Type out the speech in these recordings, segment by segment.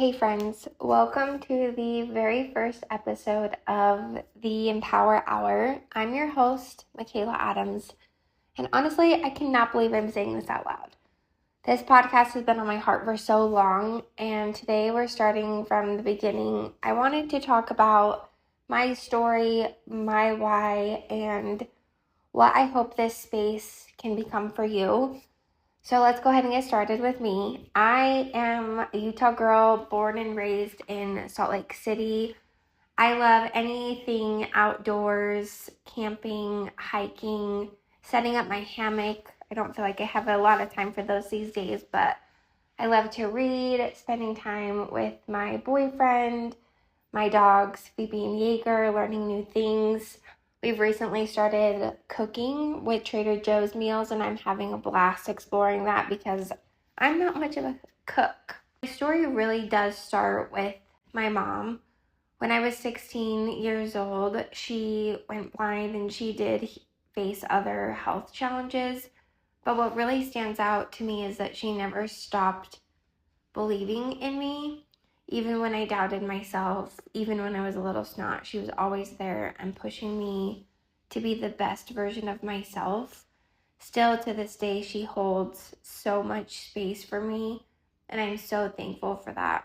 Hey friends, welcome to the very first episode of the Empower Hour. I'm your host, Makayla Adams, and honestly, I cannot believe I'm saying this out loud. This podcast has been on my heart for so long, and today we're starting from the beginning. I wanted to talk about my story, my why, and what I hope this space can become for you. So let's go ahead and get started with me. I am a Utah girl born and raised in Salt Lake City. I love anything outdoors, camping, hiking, setting up my hammock. I don't feel like I have a lot of time for those these days, but I love to read, spending time with my boyfriend, my dogs, Phoebe and Jaeger, learning new things. We've recently started cooking with Trader Joe's meals, and I'm having a blast exploring that because I'm not much of a cook. My story really does start with my mom. When I was 16 years old, she went blind and she did face other health challenges. But what really stands out to me is that she never stopped believing in me. Even when I doubted myself, even when I was a little snot, she was always there and pushing me to be the best version of myself. Still to this day, she holds so much space for me, and I'm so thankful for that.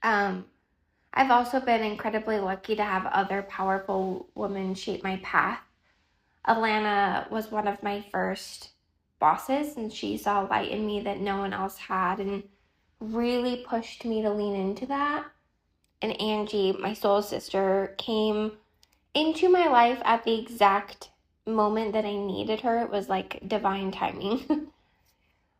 I've also been incredibly lucky to have other powerful women shape my path. Alana was one of my first bosses, and she saw light in me that no one else had, and really pushed me to lean into that. And Angie, my soul sister, came into my life at the exact moment that I needed her. It was like divine timing.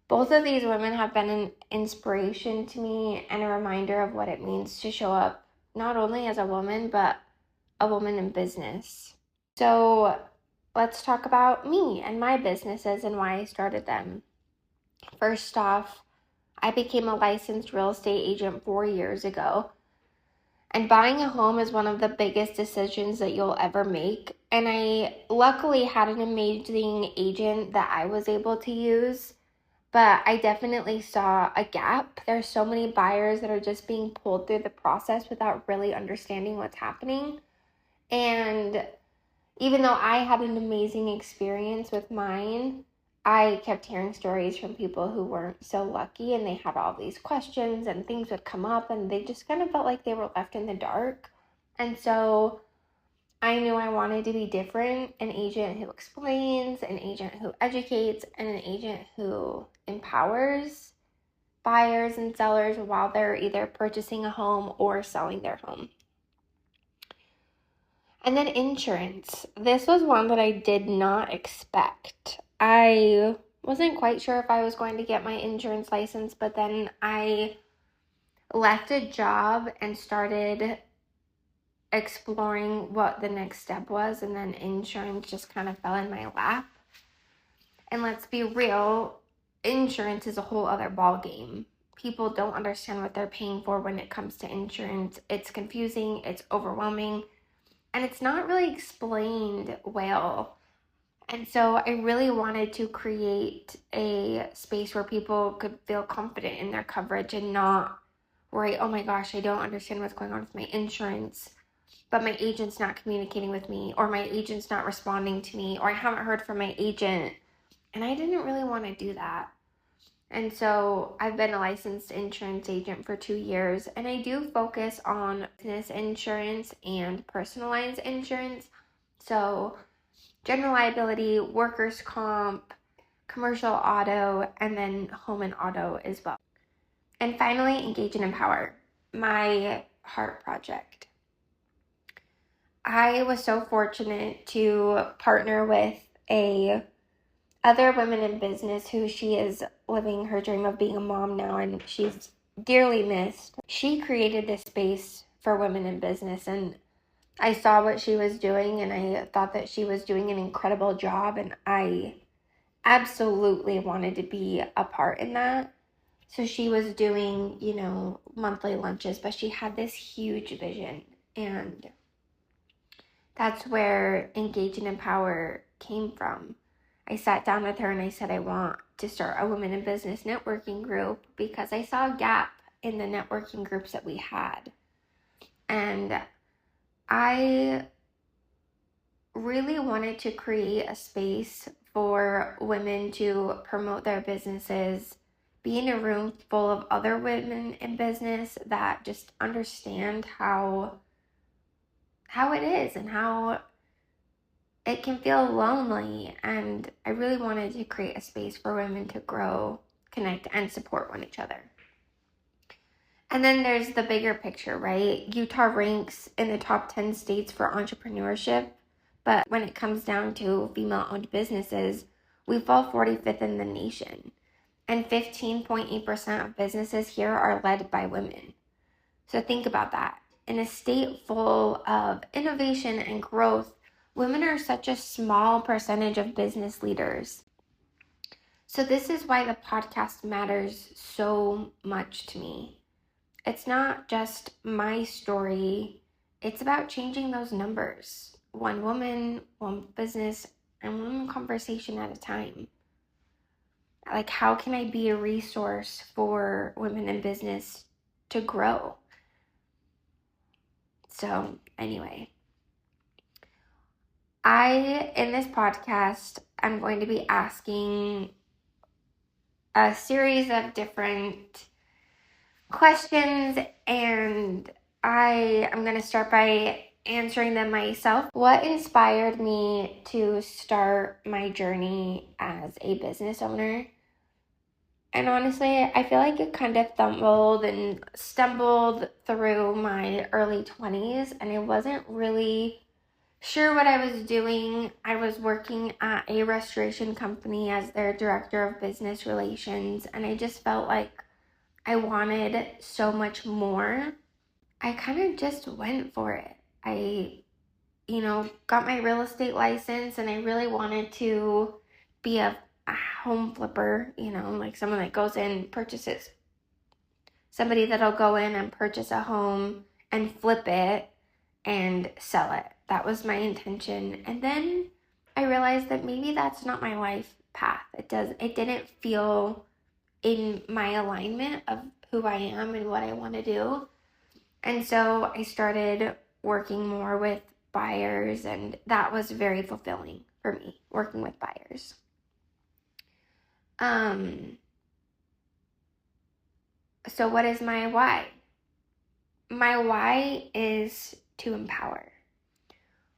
Both of these women have been an inspiration to me and a reminder of what it means to show up not only as a woman, but a woman in business. So let's talk about me and my businesses and why I started them. First off, I became a licensed real estate agent 4 years ago. And buying a home is one of the biggest decisions that you'll ever make. And I luckily had an amazing agent that I was able to use. But I definitely saw a gap. There's so many buyers that are just being pulled through the process without really understanding what's happening. And even though I had an amazing experience with mine, I kept hearing stories from people who weren't so lucky, and they had all these questions and things would come up and they just kind of felt like they were left in the dark. And so I knew I wanted to be different, an agent who explains, an agent who educates, and an agent who empowers buyers and sellers while they're either purchasing a home or selling their home. And then insurance. This was one that I did not expect. I wasn't quite sure if I was going to get my insurance license, but then I left a job and started exploring what the next step was, and then insurance just kind of fell in my lap. And let's be real, insurance is a whole other ball game. People don't understand what they're paying for when it comes to insurance. It's confusing, it's overwhelming, and it's not really explained well. And so I really wanted to create a space where people could feel confident in their coverage and not worry, oh my gosh, I don't understand what's going on with my insurance, but my agent's not communicating with me, or my agent's not responding to me, or I haven't heard from my agent. And I didn't really want to do that. And so I've been a licensed insurance agent for 2 years, and I do focus on business insurance and personalized insurance. So general liability, workers' comp, commercial auto, and then home and auto as well. And finally, engage and empower, my heart project. I was so fortunate to partner with other women in business who she is living her dream of being a mom now, and she's dearly missed. She created this space for women in business, and I saw what she was doing, and I thought that she was doing an incredible job, and I absolutely wanted to be a part in that. So she was doing, monthly lunches, but she had this huge vision, and that's where Engage and Empower came from. I sat down with her and I said, I want to start a women in business networking group because I saw a gap in the networking groups that we had. And I really wanted to create a space for women to promote their businesses, be in a room full of other women in business that just understand how it is and how it can feel lonely. And I really wanted to create a space for women to grow, connect, and support one another. And then there's the bigger picture, right? Utah ranks in the top 10 states for entrepreneurship, but when it comes down to female-owned businesses, we fall 45th in the nation. And 15.8% of businesses here are led by women. So think about that. In a state full of innovation and growth, women are such a small percentage of business leaders. So this is why the podcast matters so much to me. It's not just my story. It's about changing those numbers. One woman, one business, and one conversation at a time. Like, how can I be a resource for women in business to grow? So anyway, in this podcast, I'm going to be asking a series of different questions, and I'm going to start by answering them myself. What inspired me to start my journey as a business owner? And honestly, I feel like it kind of stumbled through my early 20s, and I wasn't really sure what I was doing. I was working at a restoration company as their director of business relations, and I just felt like I wanted so much more. I kind of just went for it. I, got my real estate license, and I really wanted to be a home flipper, like someone that goes in, purchases. Somebody that'll go in and purchase a home and flip it and sell it. That was my intention. And then I realized that maybe that's not my life path. It didn't feel in my alignment of who I am and what I want to do. And so I started working more with buyers, and that was very fulfilling for me, working with buyers. So what is my why? My why is to empower.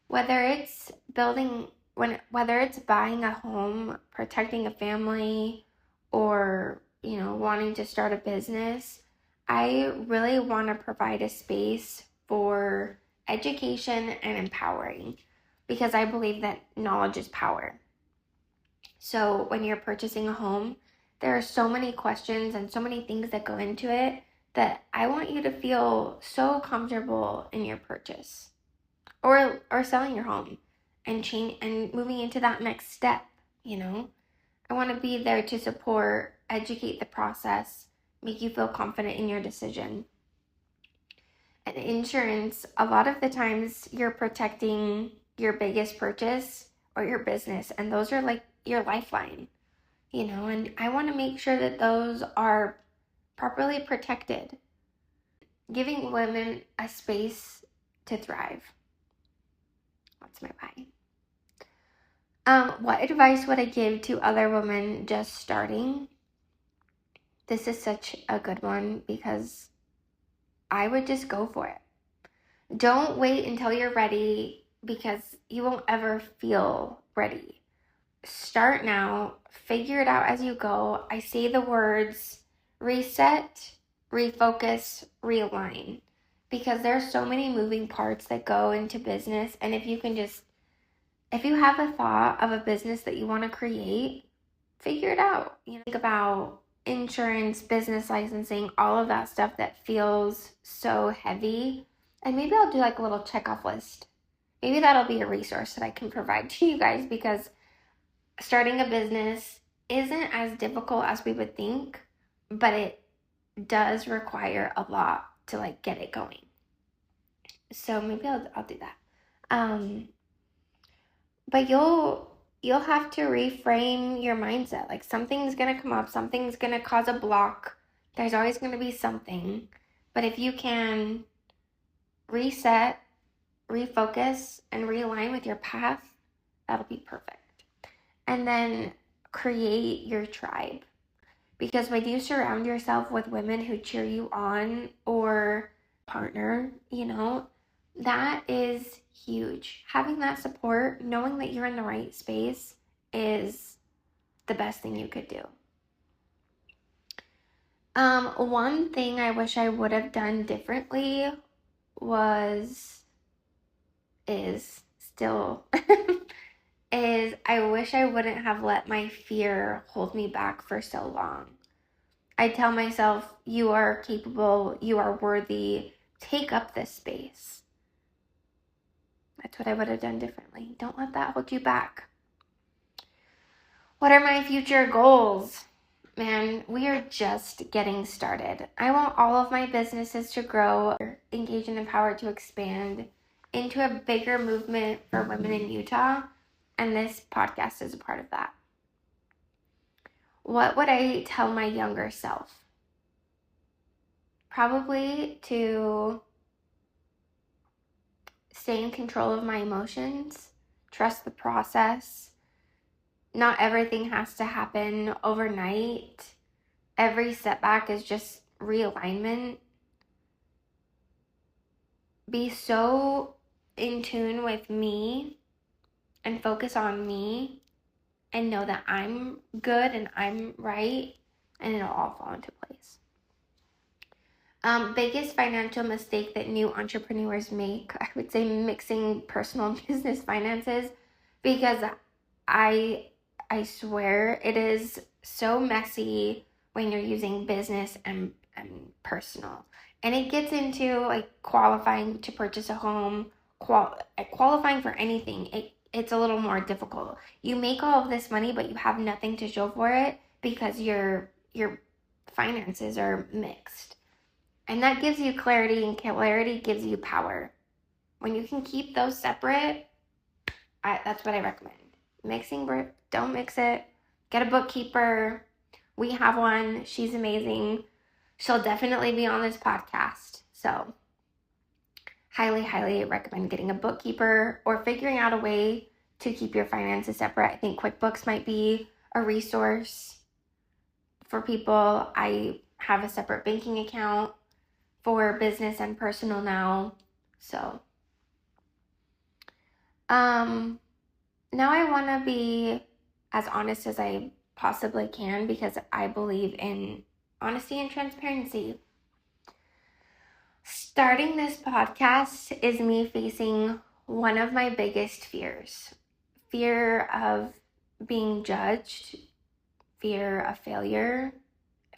Whether it's buying a home, protecting a family, or, wanting to start a business, I really want to provide a space for education and empowering, because I believe that knowledge is power. So when you're purchasing a home, there are so many questions and so many things that go into it that I want you to feel so comfortable in your purchase or selling your home and moving into that next step. I want to be there to support, educate the process, make you feel confident in your decision. And insurance, a lot of the times you're protecting your biggest purchase or your business, and those are like your lifeline, and I want to make sure that those are properly protected. Giving women a space to thrive. That's my why. What advice would I give to other women just starting? This is such a good one, because I would just go for it. Don't wait until you're ready, because you won't ever feel ready. Start now. Figure it out as you go. I say the words reset, refocus, realign, because there's so many moving parts that go into business. And if you have a thought of a business that you want to create, figure it out. Think about insurance, business licensing, all of that stuff that feels so heavy. And maybe I'll do like a little checkoff list. Maybe that'll be a resource that I can provide to you guys, because starting a business isn't as difficult as we would think, but it does require a lot to get it going. So maybe I'll do that. But you'll have to reframe your mindset. Something's gonna come up, something's gonna cause a block There's always going to be something. But if you can reset, refocus, and realign with your path, that'll be perfect. And then create your tribe. Because when you surround yourself with women who cheer you on or partner, that is huge. Having that support, knowing that you're in the right space is the best thing you could do. One thing I wish I would have done differently is I wish I wouldn't have let my fear hold me back for so long. I tell myself, you are capable, you are worthy, take up this space. That's what I would have done differently. Don't let that hold you back. What are my future goals? Man, we are just getting started. I want all of my businesses to grow, engage and empower to expand into a bigger movement for women in Utah, and this podcast is a part of that. What would I tell my younger self? Probably to stay in control of my emotions, trust the process. Not everything has to happen overnight. Every setback is just realignment. Be so in tune with me and focus on me and know that I'm good and I'm right, and it'll all fall into place. Biggest financial mistake that new entrepreneurs make, I would say mixing personal and business finances, because I swear it is so messy when you're using business and personal. And it gets into like qualifying to purchase a home, qualifying for anything. It's a little more difficult. You make all of this money, but you have nothing to show for it because your finances are mixed. And that gives you clarity, and clarity gives you power. When you can keep those separate, that's what I recommend. Don't mix it. Get a bookkeeper. We have one. She's amazing. She'll definitely be on this podcast. So highly, highly recommend getting a bookkeeper or figuring out a way to keep your finances separate. I think QuickBooks might be a resource for people. I have a separate banking account for business and personal now. So now I want to be as honest as I possibly can, because I believe in honesty and transparency. Starting this podcast is me facing one of my biggest fears. Fear of being judged, fear of failure,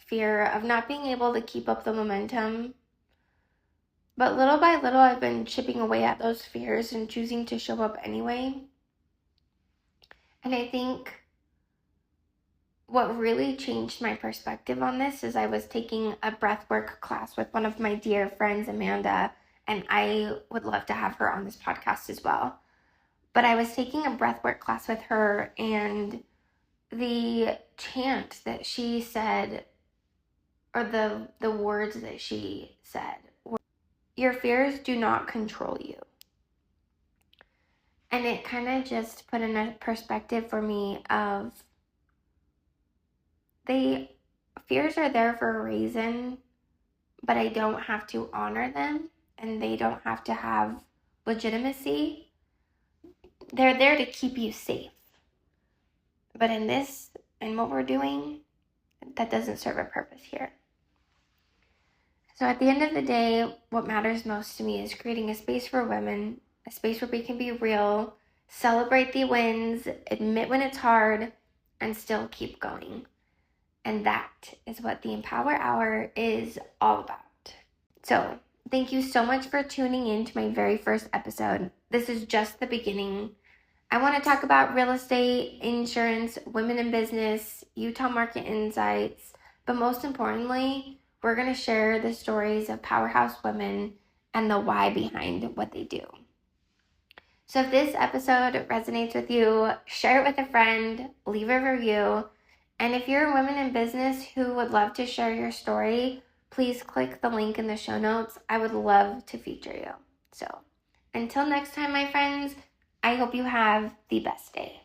fear of not being able to keep up the momentum. But little by little, I've been chipping away at those fears and choosing to show up anyway. And I think what really changed my perspective on this is I was taking a breathwork class with one of my dear friends, Amanda, and I would love to have her on this podcast as well. But I was taking a breathwork class with her, and the chant that she said, or the words that she said, were, "Your fears do not control you." And it kind of just put in a perspective for me of fears are there for a reason, but I don't have to honor them, and they don't have to have legitimacy. They're there to keep you safe. But in what we're doing, that doesn't serve a purpose here. So at the end of the day, what matters most to me is creating a space for women, a space where we can be real, celebrate the wins, admit when it's hard, and still keep going. And that is what the Empower Hour is all about. So thank you so much for tuning in to my very first episode. This is just the beginning. I want to talk about real estate, insurance, women in business, Utah market insights, but most importantly, we're going to share the stories of powerhouse women and the why behind what they do. So if this episode resonates with you, share it with a friend, leave a review, And if you're a woman in business who would love to share your story, please click the link in the show notes. I would love to feature you. So until next time, my friends, I hope you have the best day.